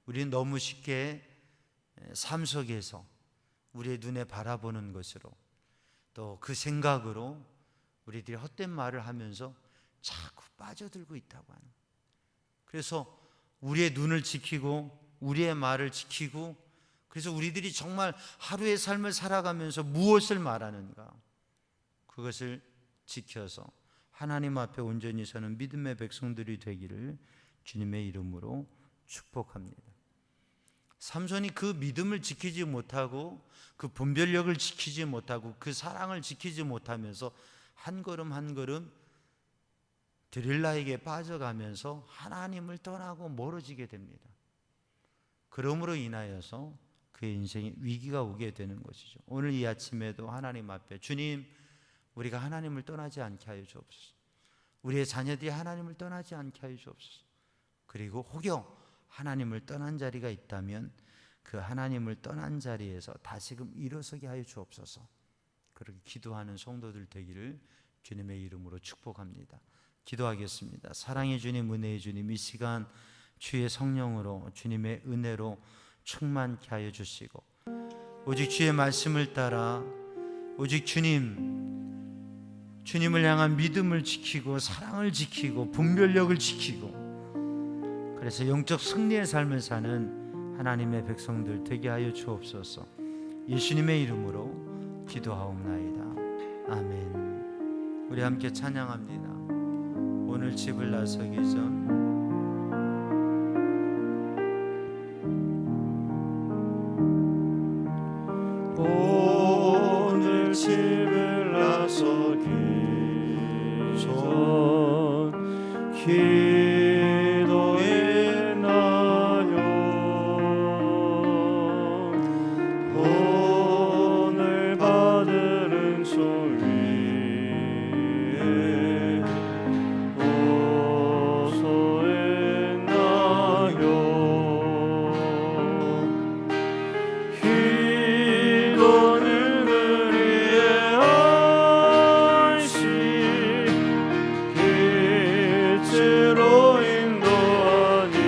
우리는 너무 쉽게 삶 속에서 우리의 눈에 바라보는 것으로, 또 그 생각으로 우리들이 헛된 말을 하면서 자꾸 빠져들고 있다고 하는. 그래서 우리의 눈을 지키고 우리의 말을 지키고, 그래서 우리들이 정말 하루의 삶을 살아가면서 무엇을 말하는가, 그것을 지켜서 하나님 앞에 온전히 서는 믿음의 백성들이 되기를 주님의 이름으로 축복합니다. 삼손이 그 믿음을 지키지 못하고 그 분별력을 지키지 못하고 그 사랑을 지키지 못하면서 한 걸음 한 걸음 드릴라에게 빠져가면서 하나님을 떠나고 멀어지게 됩니다. 그러므로 인하여서 그의 인생에 위기가 오게 되는 것이죠. 오늘 이 아침에도 하나님 앞에, 주님, 우리가 하나님을 떠나지 않게 하여 주옵소서. 우리의 자녀들이 하나님을 떠나지 않게 하여 주옵소서. 그리고 혹여 하나님을 떠난 자리가 있다면 그 하나님을 떠난 자리에서 다시금 일어서게 하여 주옵소서. 그렇게 기도하는 성도들 되기를 주님의 이름으로 축복합니다. 기도하겠습니다. 사랑의 주님, 은혜의 주님, 이 시간 주의 성령으로, 주님의 은혜로 충만케 하여 주시고, 오직 주의 말씀을 따라 오직 주님을 향한 믿음을 지키고 사랑을 지키고 분별력을 지키고, 그래서 영적 승리의 삶을 사는 하나님의 백성들 되게 하여 주옵소서. 예수님의 이름으로 기도하옵나이다. 아멘. 우리 함께 찬양합니다. 오늘 집을 나서기 전 오늘 집을 나서기 전 기도했나요? 오늘 받은 은총 위에 호소했나요? 기도는 우리의 안식, 빛으로 인도하니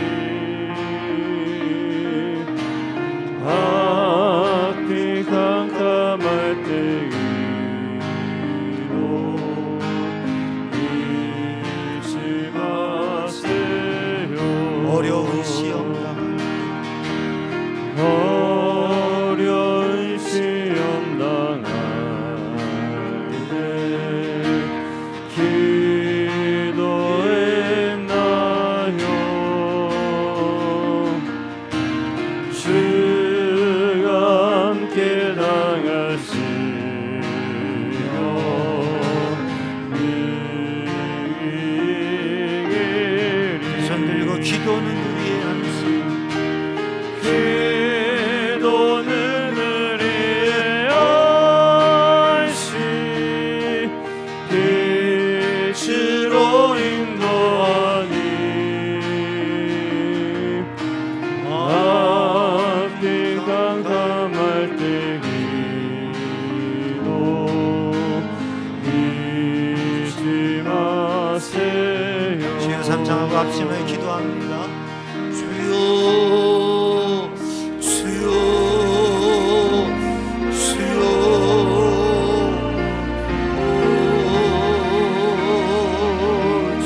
앞이 캄캄할 때에도 잊지 마세요. 어려운 시험 어려운 시험 당할 때 기도했나요? 주가 함께 당하시며 이기리니 손 들고 기도는 우리의 안식, 기도는 우리의 안식, 빛으로 인도하니 앞이 캄캄할 때 기도 잊지 마세요. 주여 삼창하고 합심하여 기도합니다. 주여, 주여, 주여. 오, 주.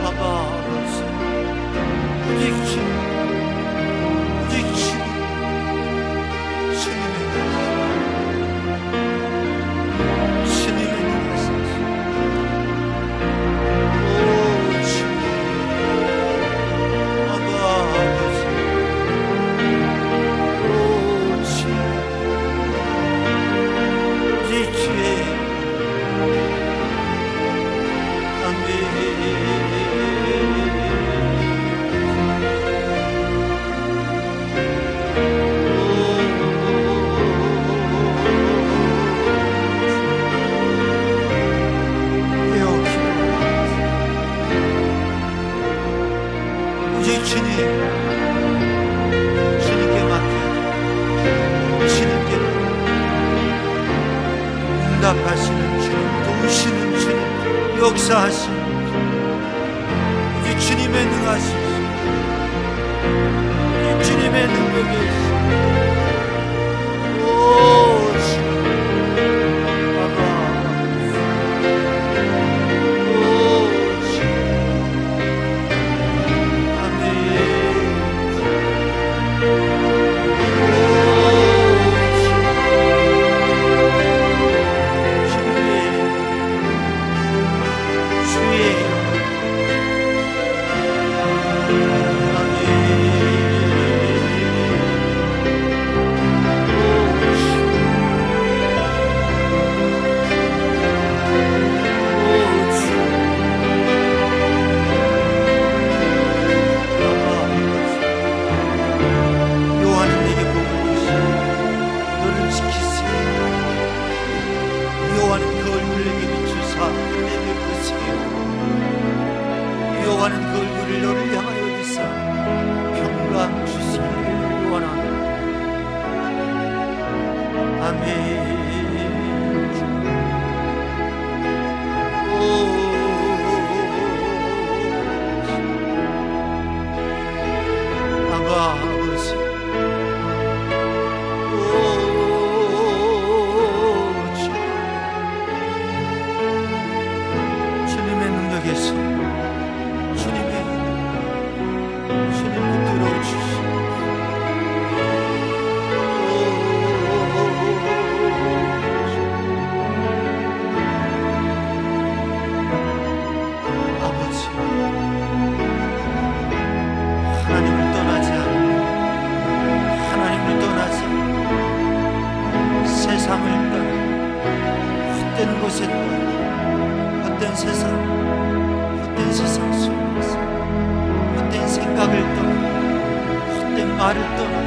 아빠, 아버지, 오직 주님, 오직 주님, 주님의 주님의 능하심, 오 주님, 아빠, 아버지, 오 주님, 오직 주의 아멘. 오직 주님, 주님께 맡겨요. 주님께 응답하시는 주님, 도우시는 주님, 역사하시는 주님, 오직 주님의 능하심, 오직 주님의 능력이 주님의 능력에서 주님 붙들어 주시옵소서. 아버지, 하나님을 떠나지 않고 하나님을 떠나지 않고 세상을 떠나 헛된 곳에 떠나 헛된 세상 속에서 헛된 생각을 떠나 헛된 말을 떠나